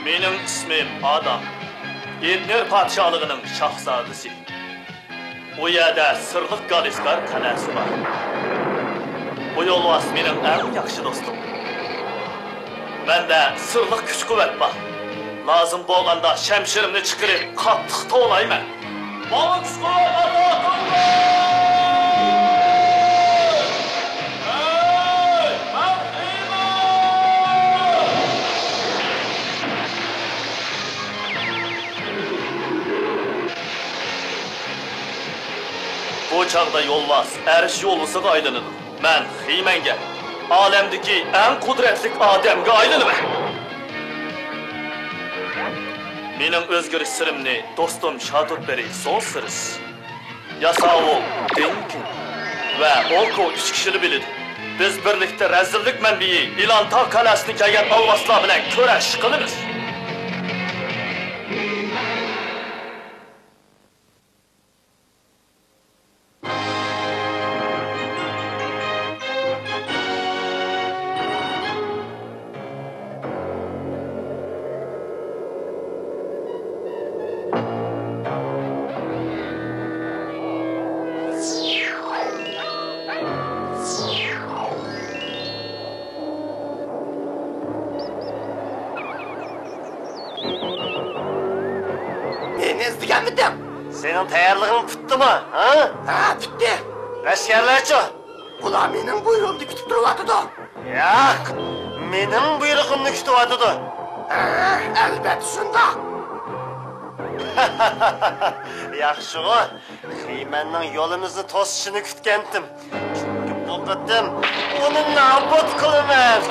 Mening ismim Adam. Etner padşahlığının şahzadesi. O yerda sirliq Galiskar qalasi var. Bu yo'lbars mening eng yaxshi do'stim. Menda sirliq kuch-quvvat bor. Lazım bo'lganda shamshirimni chiqarib, qattiq to'layman. Bana kuch-quvvat ato qilinglar! Bu çağda yo'lbars Arish yo'lbisiga aylanadi. Men Xiymanga, olamdagi eng qudratli odamga aylanaman. Mening o'zgarish sirimni do'stim Shadutberi so'zsiz. Yasao, Denkin va Oko 3 kishini biladi. Biz birlikda razillik manbai Ilantog qalasini kelgan olvoslar bilan kurash qilamiz. Senin tayyorlig'ing bitdimi, ha? Ha, bitdi. Askarlarchi? Ular mening buyrug'imni kutib turyapti. Yo'q, mening buyrug'imni kutyapti. Ha, albatta shunda. Yaxshi-ku. Xiymanning yo'limizni to'sishini kutgandim. Bu qatim uni nobud qilaman.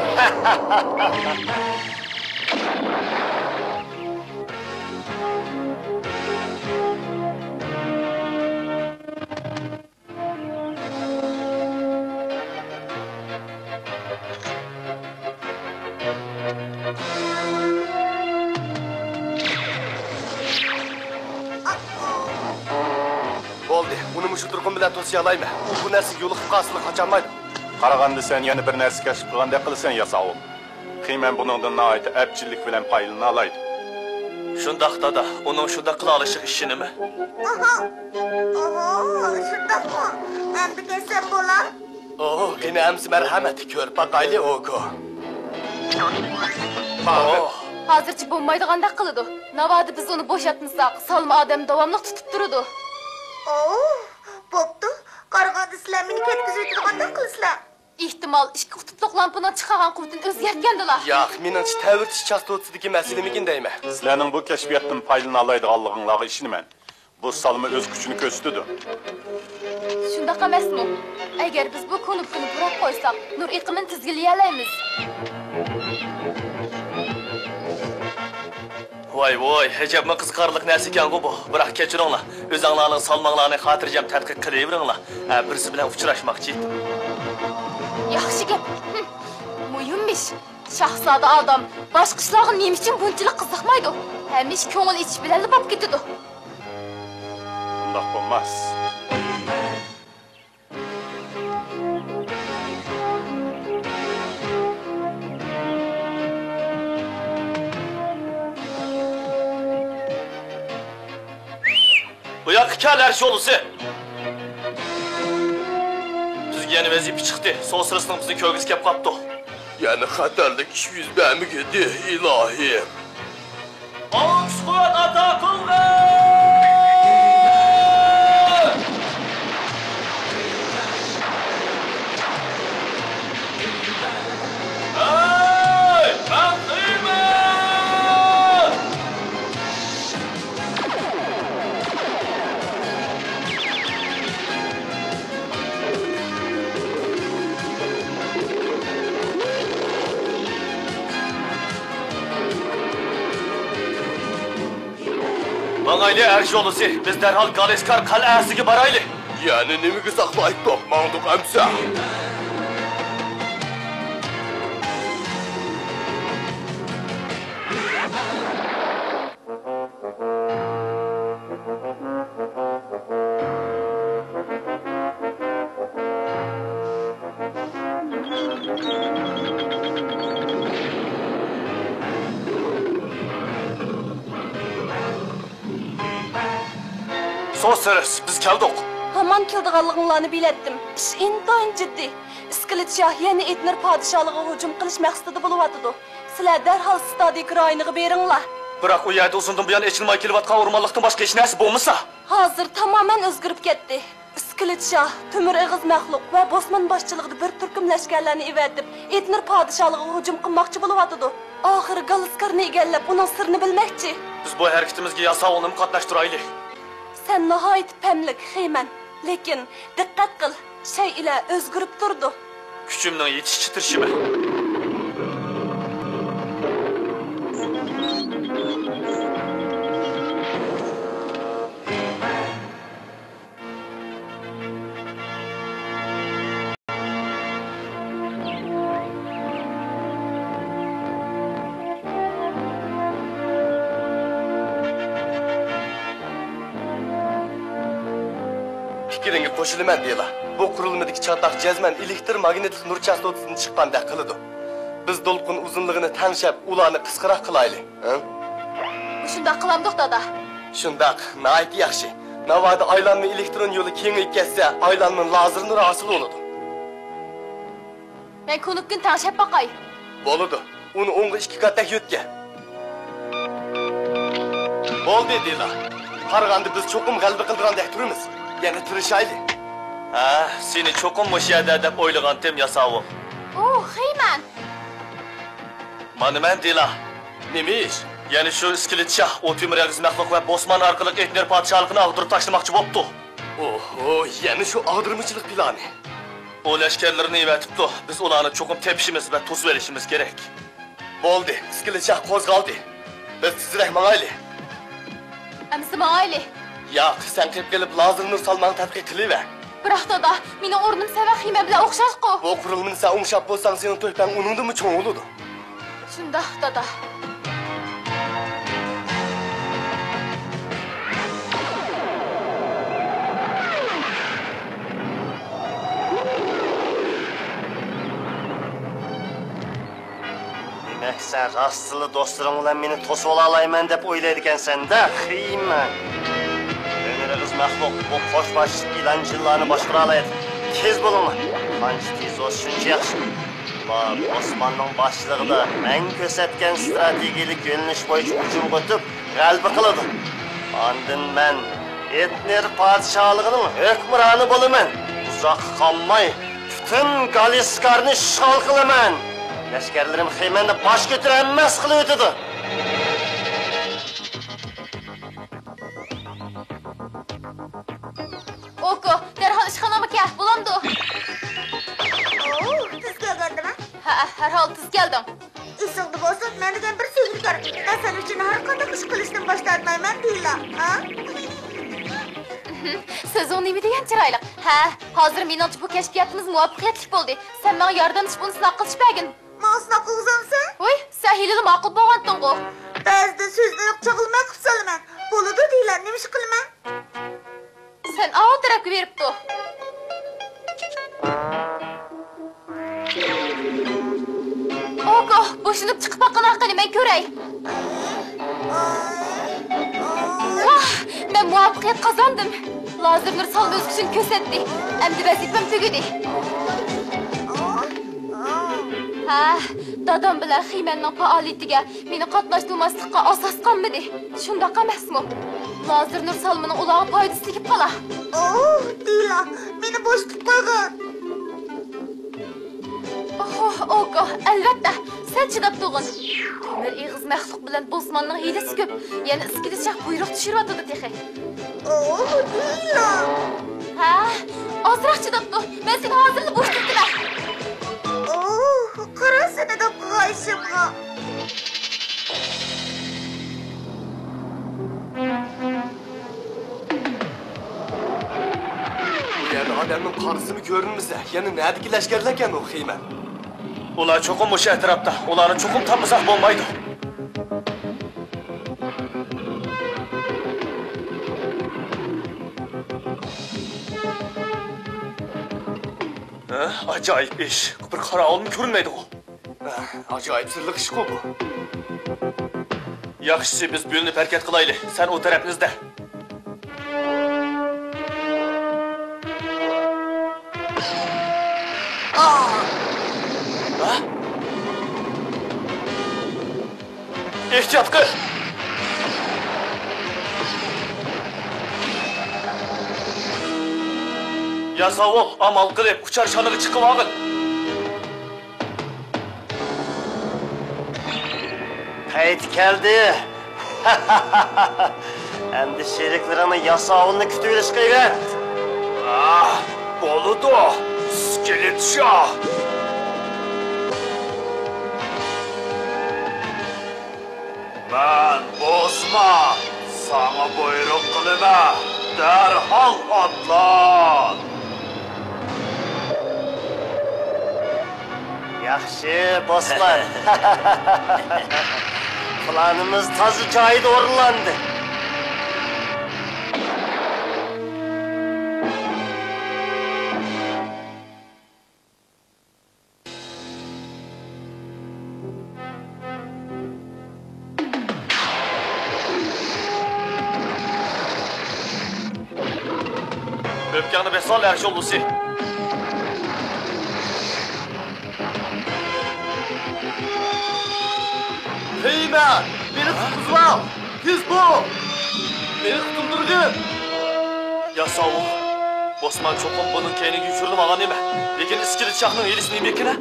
Shu turqum bilan to'siy olaymi? Bu narsa yo'liqib qolishini qachonmaydi. Qaraganda sen yana bir narsa kashf qilgandek qilasan Yasao. Xiyman buningdan nihoyat abchillik bilan payini olaydi. Shundaqda da uning shunda qila olishi ishinimi? Shundaqmi? Endi desam bo'lar. Qinamiz marhamat, ko'rpa qayli Oko. Hozircha bo'lmaydigandek qiladi. Navodi biz uni bo'shatmasak, Salma odam davomli tutib turadi. Bo'pti. Qaraganda sizlar meni ketkizib o'tirgandek qilasizlar. Ehtimol ishki qutupluq lampadan chiqqan quvvatini o'zgartgandilar. Yo'q, meningcha ta'virchi chastosidagi masalamikin deyman. Sizlarning bu kashfiyotdan foydalana oladiganliginglarga ishonaman. Bu Salma o'z kuchini ko'rsatdi. Shundaqa emasmi? Agar biz bu konubkini burab qo'ysak, nur iqimini tizgilay olamiz. Voy, hajabmi qiziqarli narsa ekan-ku bu. Biroq kechiringlar. O'zinglarning salmonlarni xotirjam tadqiq qilaveringlar. Birisi bilan uchrashmoqchi edim. Yaxshi gap. Muhimmish. Shahzoda odam boshqa ishlarga nima uchun bunchalik qiziqmaydi? Hamish ko'ngil ichish bilan bo'lib ketadi. Bundoq bo'lmas. Bu yoqqa kel Arish yo'lisi. Bizga yana vazifa chiqdi. So'sirisining bizni ko'rgisi kelib qopti. Yani xatarlik ish yuz bermagandi, ilohim. Kuch-quvvat ato qilinglar! Mangayli Arish yo'lisi, biz darhol Galiskar qal'asiga boraylik. Yani nimaga saqlayib to'qmoqdiq amsa? Do'stlar, biz keldik. Haman keldiganliginglarni biletdim. İş intayin ciddi. İskilit Şah yeni Etnir padişahlığı hücum qilish maqsadida bo'lyapti. Sizlar darhol Stadik rayoniga beringlar. Biroq u yerda uzundan buyon echilmay kelayotgan o'rmonlikdan boshqa hech narsa bo'lmasa, Hozir tamoman o'zgarib ketdi. İskilit Şah, Temür Egiz Maxluq va Bosman boshchiligida bir turkum lashkarlarni evatib, Etnir padişahlığı hücum qilmoqchi bo'lyapti. Oxiri Galiskarni egallab, uning sirini bilmoqchi. biz bu harakatimizga Yasovolni qatnashtiraylik. Sen nihoyat pamlik Xeyman, lekin diqqat qil, shay ila o'zgarib turdi. Kuchimning yetish chitirishimi? Fikringe qo'shilaman deylar. Bu qurilmadagi chatoq jazman elektr magnetlik nur chastotasidan chiqqanda qiladi. Biz to'lqin uzunligini tanishib, ularni qisqaroq qilaylik. Shunday qilamdiq dada. Shundaq, nayt yaxshi. Navada aylanma elektron yo'li kengayib ketsa, aylanma lazer nuri hosil bo'ladi. Men ko'nikkin tanishib boqay. Bo'ladi. Uni o'ngga 2 qatda yo'tga. Bo'ldi deylar. Qaraganda biz cho'qim g'alaba qildirgandek turamiz. Yana tirishaylik. Ha, seni cho'qim mushayada deb o'ylagandim Yasovul. Oh, Xeyman. Mana men deylar. Nima ish? Ya'ni shu iskilit Shah, Temür Egiz Maxluq va Bosman orqali Etnir podshohligini ag'dirib tashlamoqchi bo'pti. Oho, yana shu ag'dirmichilik plani. O lashkarlarni evatibdi. Biz ularni cho'qim tepishimiz va to'sib berishimiz kerak. Bo'ldi, iskilit Shah qo'zg'aldi. Biz tezroq mangaylik. Amsi ma'ayli. Yo'q, sen qilib kelib lazer nur salmoni tadqiq qilaver. Biroq dada, meni o'rnim Seva Xeyman bilan o'xshash-ku. Bu qurilmani sen o'ngshab bo'lsang, sening to'ypang uningdimi cho'ng bo'ladi. Shunda dada. Demek sen rastlı dostlarım ulan beni tosuq olayman deb o'ylaydigansan-da, Xeyman. Temür Egiz Maxluq bu qo'shbosh ilanchilarni boshqara oladi. Tez bo'linglar. Qancha tez bo'lsa shuncha yaxshi. Ular Osmonning boshlig'ida men ko'rsatgan strategik yo'nalish bo'yicha hujum o'tib, g'alaba qiladi. Ondan men Etnir podshohligining hukmroni bo'laman. Uzoq qolmay butun Galiskarni ishg'ol qilaman. Lashkarlarim Xeymanni bosh ko'tarmas qilib o'tadi. Oko, derhal ishxonamga kel, bo'lamdi. Oh, siz kelgandimi? Ha, herhal tiz keldim. Esingda bo'lsin, men degan bir sehrkor. Men sen uchun har qanday ish qilishdan bosh tortmayman deylar, ha? Siz onu nima degan chiroyli. Ha, hozir menimcha bu kashfiyotimiz muvaffaqiyatli bo'ldi. Sen menga yordamchi bo'lib sinoq qilishmagin. Ma'suna qilsansan? Voy, sen hilali ma'qul bo'lganding-ku. Ba'zida so'zni yo'q chag'ilmay qilib solaman. Bo'ladi deylar, nima ish qilaman? Sen o tarafga beribdi. Oko, bo'shinib chiqib boqqan haqini men ko'ray. Vah, men muvaffaqiyat qozondim. Lazer nur salni o'z kuchini ko'rsatdi. Endi vazifam tugadi. Ha, dadam bilan Xeymanning faoliyatiga meni qatnashtirmaslikqa asos qolmadi. Shundoq emasmi? Lazer nur salmini ularga foydasi tegib qolar. Oh, deylar, meni bo'sh tutib qo'ygan. Oh, Oko, albatta, sen chidab turg'in. Temür Egiz Maxluq bilan Bosmanning hiylasi ko'p. Yana iskilit Shah buyruq tushiryotdi texi. Oh, deylar. Ha, ozroq chidab tur. Men seni hozirda bo'sh tutdilar. Oh, qarasana deb qo'yishimga. Bu yerda odamning qarisimi ko'rinmasa, yana nadiki lashkarlar ekan u Xeyman. Ular cho'qim o'sha atrofda. Ularni cho'qim topmasak bo'lmaydi. Ajoyib ish. Bir qarovulmi ko'rinmaydi u. Ajoyib sirliq ish bu. Yaxshisi biz bo'linib harakat qilaylik. Sen o tarafingizda. Ehtiyat qil! Yasavul, amal qilib, uchar shanig'i chiqib og'il. Payt keldi. Endi sheriklarimi yasovulni kutib olish qiyin. Bo'ludi, iskelet shoh. Men bosman, sana buyruq qilaman. Derhal atlan. Yaxshi, bosman. Planımız tazı joyida o'rinlandi. Öpkeni besal her şey olusu. Heyman, beni tutuzma. Tez bu. Beni tutundurgin. Yasavul, Bosman çokum bunun kendini yufurdim alan eme. Lekin iskilit şahının elisini mekine.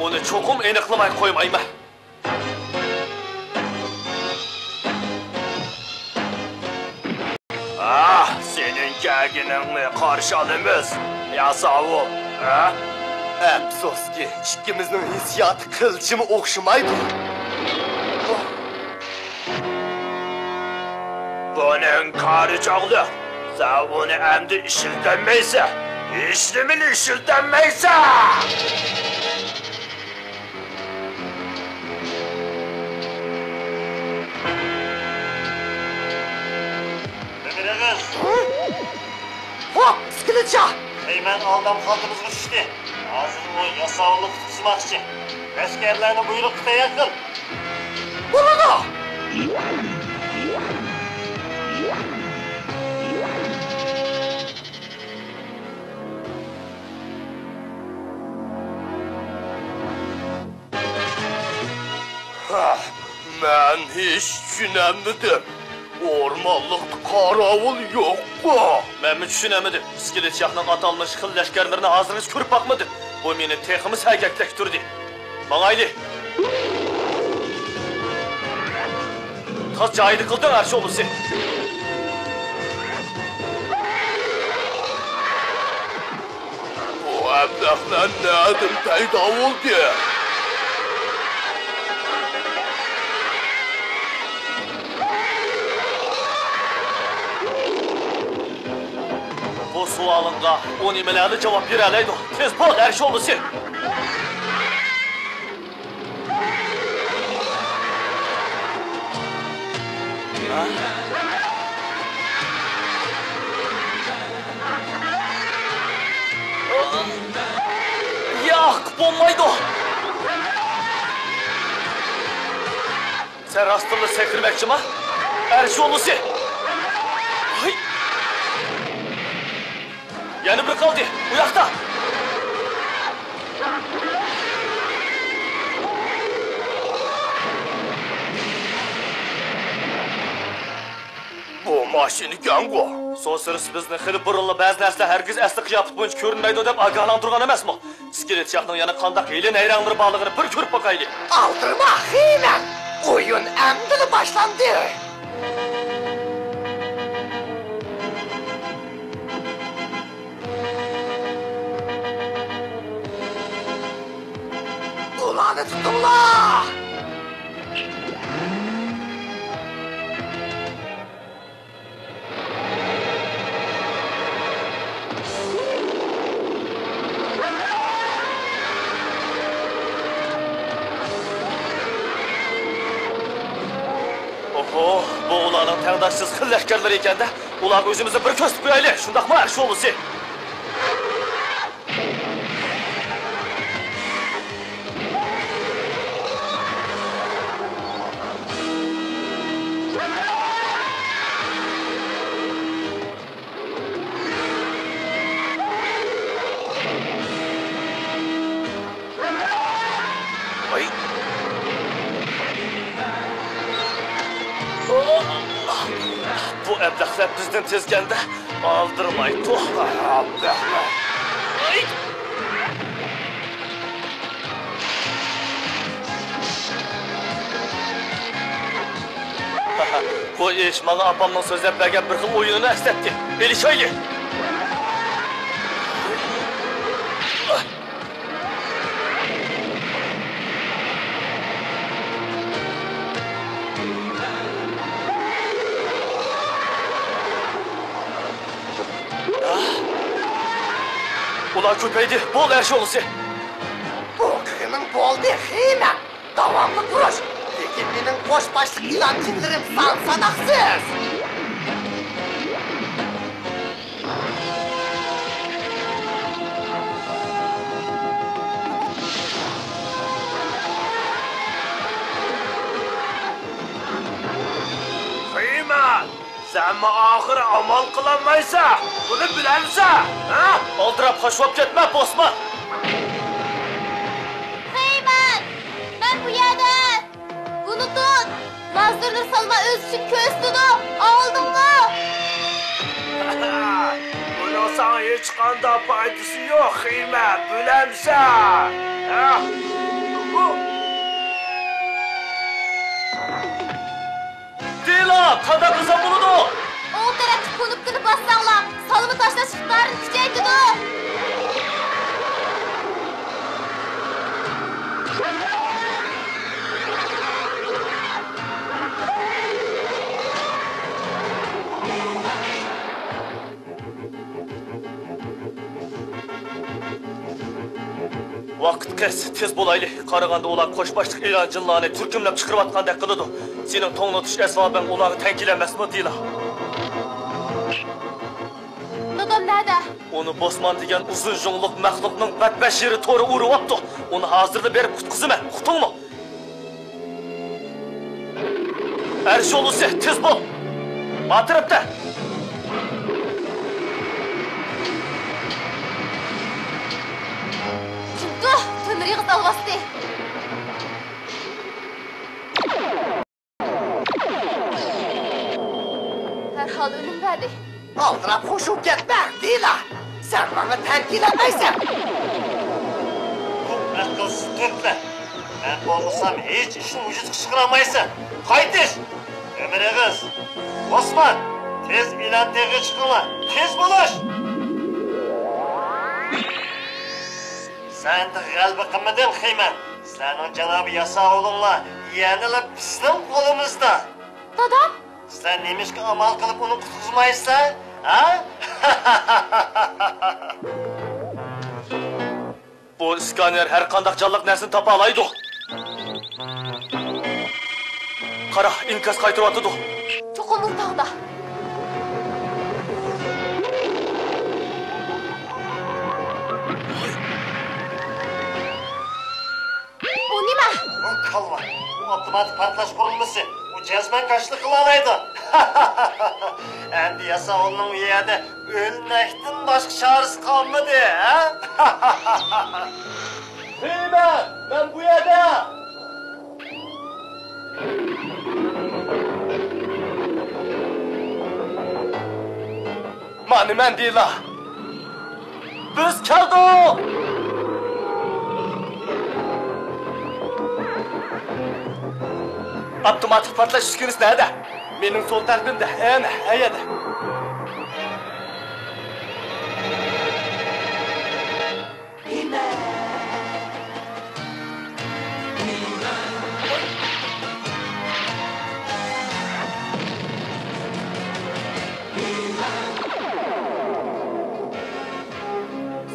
Onu çokum eniqlamay koymayma. Senin gerginliğine karşı alımız. Yasavul, ha? Afsus ki, ikkimizning hissiyatı kılçımı okşamaydı. Bunun karı çağlı. Sen onu emdi işildenmeyse, işlemin işildenmeyse. Ömür'ünüz. Hop, sıkılıca. Heymen aldam kaldığımızı düştü. Hazır o yasavullu tutuşmak için. Askerlerine buyruk tuta yakın. Bunu. Ben hiç düşünemedim. Ormanlıkta karavul yok mu? Ben mi düşünemedim? İskelet şahının atalmış xil leşkerlerine ağzınız körüp bakmadım. Bu meni teximiz hareketleştirdi. Mağaylı. Taz caydı kıldın her şey olursa. Bu emlaklar ne adım peyda oldu? Bu sualınğa o nimelerle cevap vereleydi. Tez bol her şey olursa. Yak, bombaydı o. Sen rastırlı sekirmekçi mi? Her şey olursa. Hay. Yani bir kaldı, uyakta. Bu maşini gango. So'siriz bizni xili burunli ba'zi narsa hargiz asli qiyofat bo'yicha ko'rinmaydi deb ogohlantirgan emasmi? Iskelet shahning yana qandaq hiyla nayranglar borligini bir ko'rib boqaylik. Aldırma Heyman. Oyun emdili başlandı. Ulanı tutunla! Oho, bu ulanın tağdaşsız xil leşkerleri ekan da, ular o'zimizni bir ko'rsatib qo'yaylik, shundaqmi har şey bo'lsa? Abdahlar bizden tezgende aldırmay toh. Abdahlar. Bu iş bana apamın sözlep bergen bir xil oyununu esnetti. Elişaylı. Ulan köpeydi, bol her şey olursa. Bu kimin boldu heyme? Davamlı vuruş. Lekin benim boş başlık ilancılarım sanaksız. Heyme, sen mi ahir amal kılamaysa, bunu bilemse, ha? Aldırıp hoşlap gitme Bosman. Heyman! Ben bu yerden! Bunu tut! Lazdır Nur Salma öz için köz tutup aldın mı? Bunu sana hiç kanda faydası yok Heyme, bilemse. Ha? Dila, kada kıza bulunu. O tarafı konup kılıp bassanlar, salımı taşla çıktıların küçeği tutup. Vaqt kes, tez bolaylı. Qaraganda ular qo'shboshlik e'lonchilarni turkumlab chiqarayotgandek qiladi. Sening to'ngni tush asbobing ularni tankilamasmi deylar. Dadam nerede? Onu Bosman degan uzun jonliq maxluqning badbashiri to'ri uribdi. Uni hozirda berib qutqizaman. Qutungmi? Arshi olsa tez bo'l. Atrofda. Çünkü tümür yığız alvastı. Herhal ölüm verdi. Aldırıp koşup gitme Dila. Sen bana terkilemeysen. Bu akılsız Türkler. Ben olmasam hiç işin vücut kışkıramayısın. Kaydır. Ömer kız. Osman. Tez ilan tege çıkınla. Tez buluş. Sen de galiba kımmadın Heymen. Senin Cenab-ı Yasa oğlunla yeğeniyle bizim kolumuzda. Dadam? Sen neymiş ki amal kılıp onu kutuzmayırsan? Ha? Bu iskaner her qandaq canlıq nərsini tapa alaydı. Qara, inkas qaytırıvatıdı. Çok omurtağında. O nima? Bu kalma. Bu otomatik partlaş kurulması. Bu cezmen kaçlı kılalaydı. Endi Yasa oğlunun yerde ölmekten başka çaresi kalmadı. Ha? Heyme, ben bu yerde. Mani mən deyila. Biz keldik. Avtomatik partlaş üskünüz nerede? Benim sol tarafımda, hemen, hayada.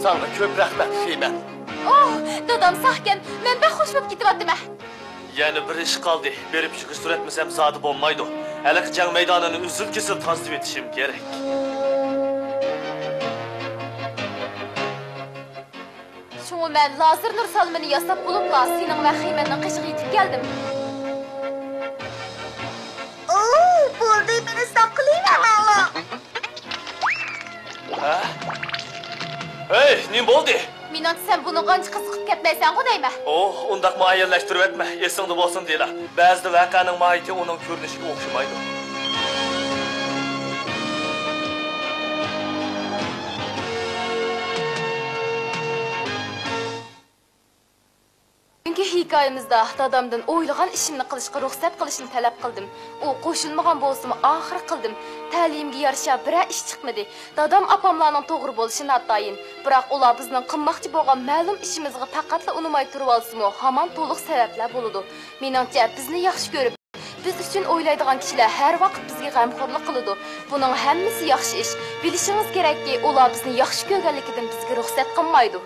Sana köp rahmet Heymen. Oh, dadam sahken, ben hoş bulup gidivatdım. Yani bir iş kaldı. Berip çıkış etmesem zadı olmaydı. Hele can meydanını üzül kesil tasdip etişim gerek. Şunu ben Lazır Nur Salman'ı yasap bulupla senin ve Heymen'den kışık yetip geldim. Oo, burada beni saklayın valla. Ha? Hey, ne oldu? Minant sen bunu qancha qısqıp ketmeysen o deyme. Oh, undaq muayyanlaştırıp etme. Esingde bolsun deyla. Bazı vakanın mahiyeti onun görünüşüne okşamaydı. hikoyamizda dadamdan o'ylagan ishimni qilishga ruxsat qilishni talab qildim. U qo'shilmagan bo'lsa-mu, oxiri qildim. Ta'limga yarasha biror ish chiqmadi. Dadam opamlarning to'g'ri bo'lishi natayin. Biroq ular bizning qilmoqchi bo'lgan ma'lum ishimizga faqatla unumay turib olsa-mu, hamon to'liq sabablar bo'ladi. Meningcha bizni yaxshi ko'rib biz uchun o'ylaydigan kishilar har vaqt bizga g'amxo'rlik qiladi. Buning hammasi yaxshi ish. Bilishingiz kerakki, ular bizni yaxshi ko'rganligidan bizga ruxsat qilmaydi.